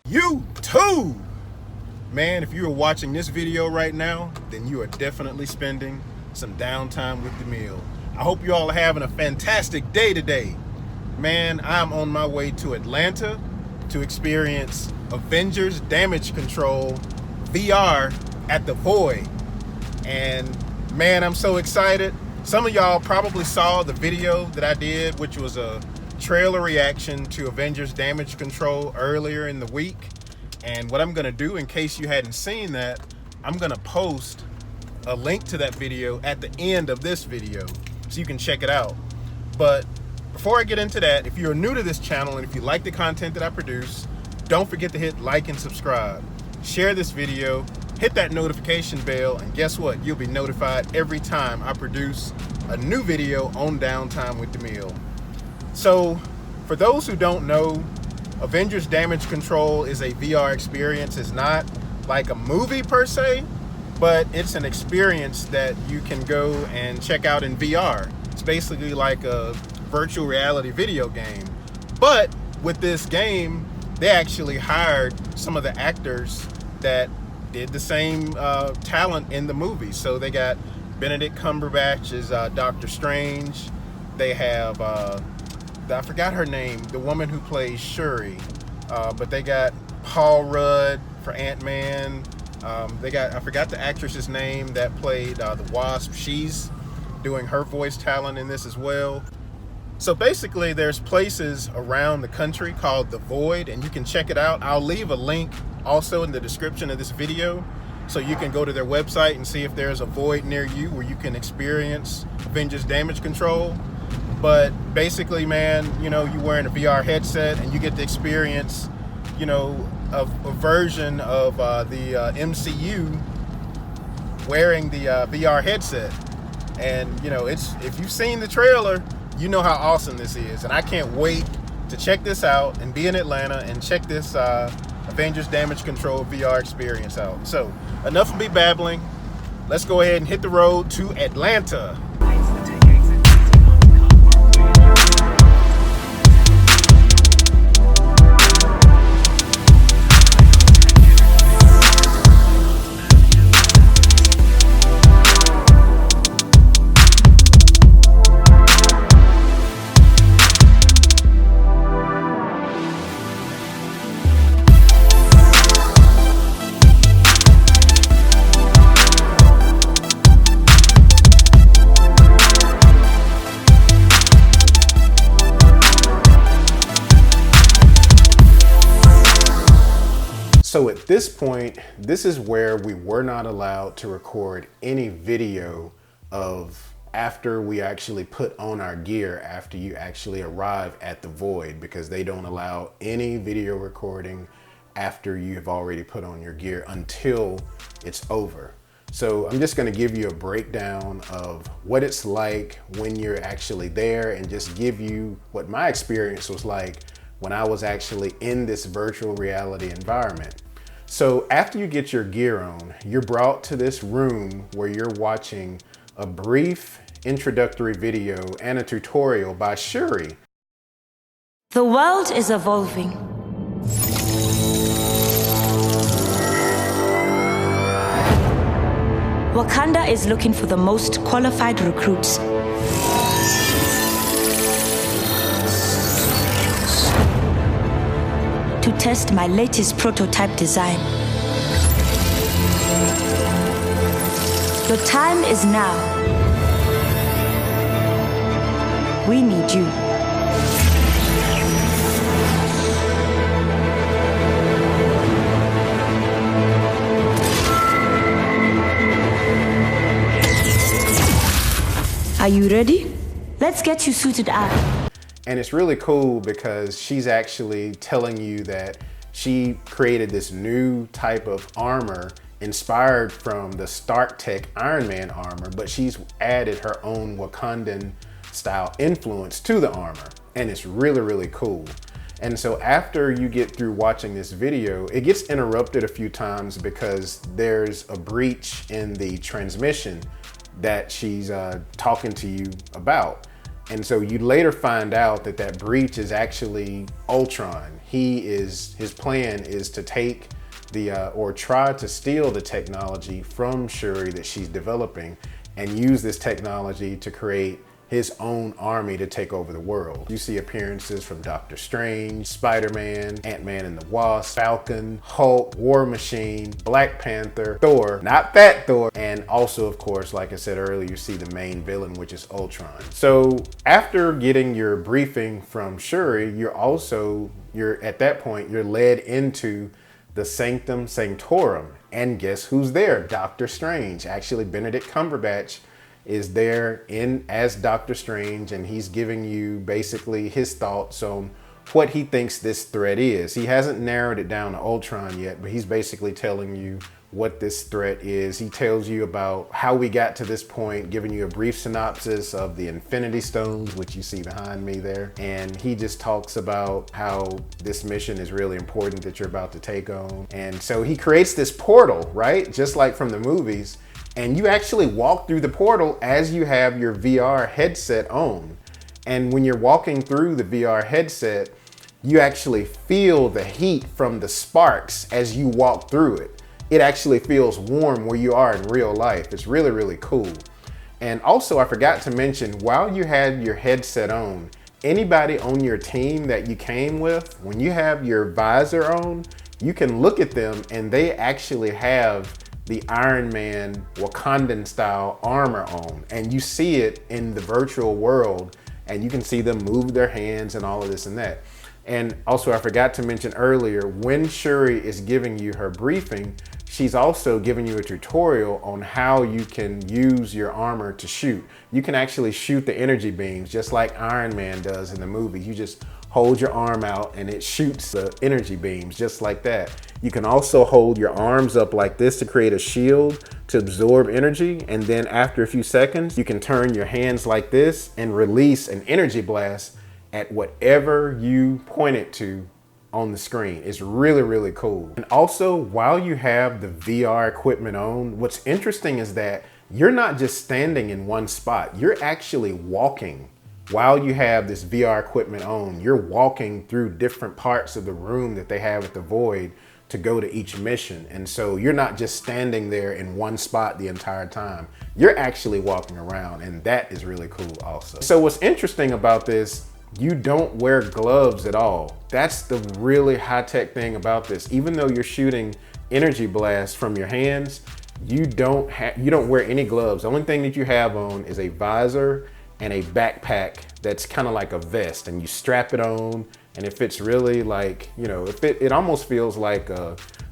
YouTube! Man, if you are watching this video right now, then you are definitely spending some downtime with the meal. I hope you all are having a fantastic day today. Man, I'm on my way to Atlanta to experience Avengers Damage Control VR at the Void. And man, I'm so excited. Some of y'all probably saw the video that I did, which was a trailer reaction to Avengers Damage Control earlier in the week. And what I'm gonna do, in case you hadn't seen that, I'm gonna post a link to that video at the end of this video so you can check it out. But before I get into that, if you're new to this channel and if you like the content that I produce, don't forget to hit like and subscribe. Share this video, hit that notification bell, and guess what? You'll be notified every time I produce a new video on Downtime with the Meal. So, for those who don't know, Avengers Damage Control is a VR experience. It's not like a movie per se, but it's an experience that you can go and check out in VR. It's basically like a virtual reality video game. But with this game, they actually hired some of the actors that did the same talent in the movie. So they got Benedict Cumberbatch as Doctor Strange. They have I forgot her name, the woman who plays Shuri, but they got Paul Rudd for Ant-Man. I forgot the actress's name that played the Wasp. She's doing her voice talent in this as well. So basically there's places around the country called The Void, and you can check it out. I'll leave a link also in the description of this video so you can go to their website and see if there's a void near you where you can experience Avengers Damage Control. But basically, man, you know, you're wearing a VR headset and you get to experience, you know, a version of the MCU wearing the VR headset. And, you know, if you've seen the trailer, you know how awesome this is. And I can't wait to check this out and be in Atlanta and check this Avengers Damage Control VR experience out. So, enough of me babbling. Let's go ahead and hit the road to Atlanta. So at this point, this is where we were not allowed to record any video of after we actually put on our gear, after you actually arrive at the Void, because they don't allow any video recording after you have already put on your gear until it's over. So I'm just gonna give you a breakdown of what it's like when you're actually there and just give you what my experience was like when I was actually in this virtual reality environment. So after you get your gear on, you're brought to this room where you're watching a brief introductory video and a tutorial by Shuri. The world is evolving. Wakanda is looking for the most qualified recruits. To test my latest prototype design. The time is now. We need you. Are you ready? Let's get you suited up. And it's really cool because she's actually telling you that she created this new type of armor inspired from the Stark Tech Iron Man armor, but she's added her own Wakandan style influence to the armor. And it's really, really cool. And so after you get through watching this video, it gets interrupted a few times because there's a breach in the transmission that she's talking to you about. And so you later find out that that breach is actually Ultron. his plan is to take or try to steal the technology from Shuri that she's developing and use this technology to create his own army to take over the world. You see appearances from Doctor Strange, Spider-Man, Ant-Man and the Wasp, Falcon, Hulk, War Machine, Black Panther, Thor, not that Thor, and also, of course, like I said earlier, you see the main villain, which is Ultron. So after getting your briefing from Shuri, you're at that point, you're led into the Sanctum Sanctorum. And guess who's there? Doctor Strange. Actually, Benedict Cumberbatch is there as Doctor Strange, and he's giving you basically his thoughts on what he thinks this threat is. He hasn't narrowed it down to Ultron yet, but he's basically telling you what this threat is. He tells you about how we got to this point, giving you a brief synopsis of the Infinity Stones, which you see behind me there. And he just talks about how this mission is really important that you're about to take on. And so he creates this portal, right? Just like from the movies. And you actually walk through the portal as you have your VR headset on. And when you're walking through the VR headset, you actually feel the heat from the sparks as you walk through it. It actually feels warm where you are in real life. It's really, really cool. And also, I forgot to mention, while you had your headset on, anybody on your team that you came with, when you have your visor on, you can look at them and they actually have the Iron Man Wakandan style armor on, and you see it in the virtual world, and you can see them move their hands and all of this and that. And also, I forgot to mention earlier, when Shuri is giving you her briefing, she's also giving you a tutorial on how you can use your armor to shoot. You can actually shoot the energy beams just like Iron Man does in the movie. You just hold your arm out and it shoots the energy beams just like that. You can also hold your arms up like this to create a shield to absorb energy. And then after a few seconds, you can turn your hands like this and release an energy blast at whatever you point it to on the screen. It's really, really cool. And also, while you have the VR equipment on, what's interesting is that you're not just standing in one spot, you're actually walking. While you have this VR equipment on, you're walking through different parts of the room that they have at the Void to go to each mission. And so you're not just standing there in one spot the entire time. You're actually walking around, and that is really cool also. So what's interesting about this, you don't wear gloves at all. That's the really high-tech thing about this. Even though you're shooting energy blasts from your hands, you don't wear any gloves. The only thing that you have on is a visor and a backpack that's kind of like a vest, and you strap it on, and it fits really like, you know, it almost feels like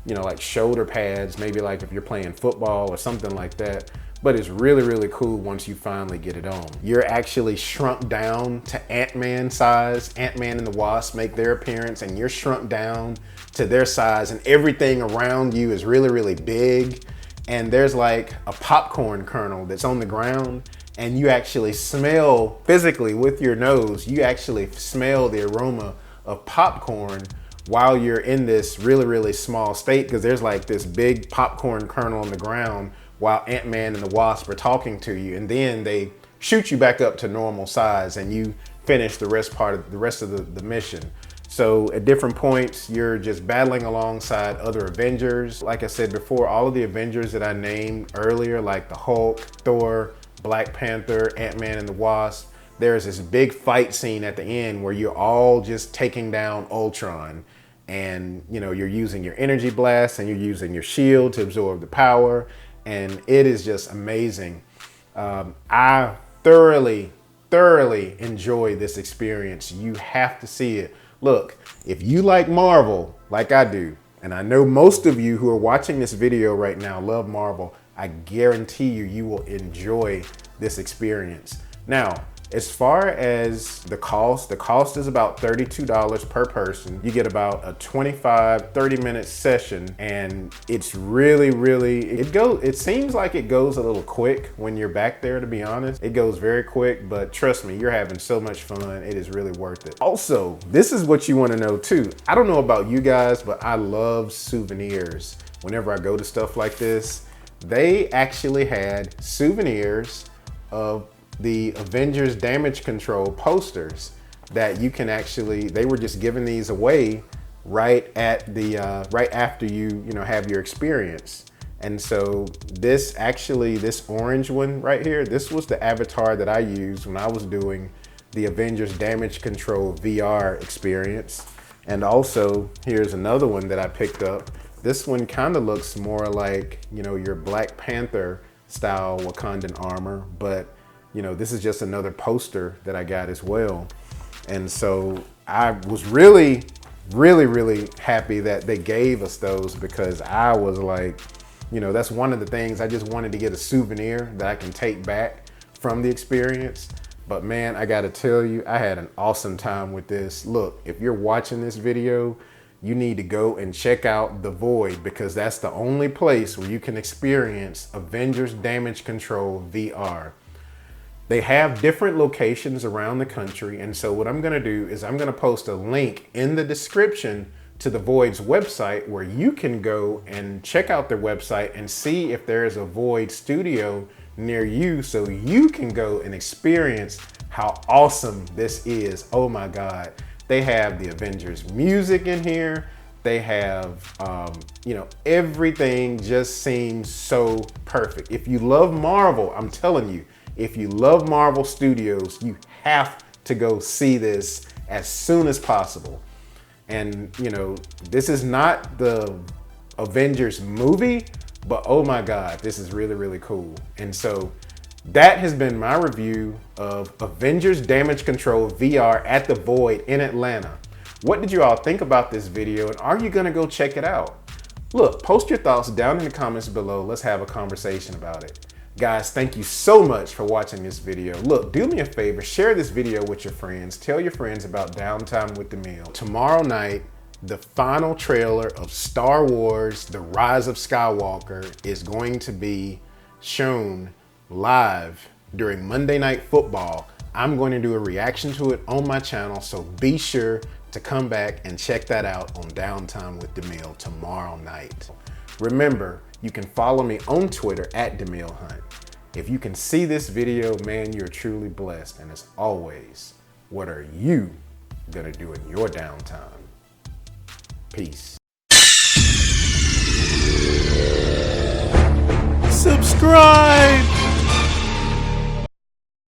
like shoulder pads, maybe like if you're playing football or something like that. But it's really, really cool once you finally get it on. You're actually shrunk down to Ant-Man size. Ant-Man and the Wasp make their appearance, and you're shrunk down to their size, and everything around you is really, really big. And there's like a popcorn kernel that's on the ground, and you actually smell physically with your nose, you actually smell the aroma of popcorn while you're in this really, really small state, because there's like this big popcorn kernel on the ground while Ant-Man and the Wasp are talking to you, and then they shoot you back up to normal size and you finish the rest of the mission. So at different points, you're just battling alongside other Avengers. Like I said before, all of the Avengers that I named earlier, like the Hulk, Thor, Black Panther, Ant-Man and the Wasp, there's this big fight scene at the end where you're all just taking down Ultron, and you're using your energy blast and you're using your shield to absorb the power, and it is just amazing. I thoroughly enjoy this experience. You have to see it. Look, if you like Marvel like I do, and I know most of you who are watching this video right now love Marvel, I guarantee you will enjoy this experience. Now, as far as the cost is about $32 per person. You get about a 30-minute session, and it's really, it seems like it goes a little quick when you're back there, to be honest. It goes very quick, but trust me, you're having so much fun. It is really worth it. Also, this is what you want to know too. I don't know about you guys, but I love souvenirs. Whenever I go to stuff like this, they actually had souvenirs of the Avengers Damage Control posters that you can they were just giving these away right at the right after you have your experience. And so this orange one right here, this was the avatar that I used when I was doing the Avengers Damage Control VR experience. And also here's another one that I picked up. This one kind of looks more like, your Black Panther style Wakandan armor, but this is just another poster that I got as well. And so I was really happy that they gave us those, because I was like, that's one of the things I just wanted to get, a souvenir that I can take back from the experience. But man, I gotta tell you, I had an awesome time with this. Look, if you're watching this video, you need to go and check out The Void, because that's the only place where you can experience Avengers Damage Control VR. They have different locations around the country, and so what I'm gonna do is I'm gonna post a link in the description to The Void's website, where you can go and check out their website and see if there is a Void studio near you, so you can go and experience how awesome this is. Oh my God. They have the Avengers music in here. They have, everything just seems so perfect. If you love Marvel, I'm telling you, if you love Marvel Studios, you have to go see this as soon as possible. And, this is not the Avengers movie, but oh my God, this is really cool. And so that has been my review of Avengers Damage Control VR at The Void in Atlanta. What did you all think about this video, and are you gonna go check it out? Look, post your thoughts down in the comments below. Let's have a conversation about it. Guys, thank you so much for watching this video. Look, do me a favor, share this video with your friends. Tell your friends about Downtime with Demille. Tomorrow night, the final trailer of Star Wars: The Rise of Skywalker is going to be shown live during Monday Night Football. I'm going to do a reaction to it on my channel, so be sure to come back and check that out on Downtime with Demille tomorrow night. Remember, you can follow me on Twitter at Demille Hunt. If you can see this video, man, you're truly blessed. And as always, what are you gonna do in your downtime? Peace. Subscribe!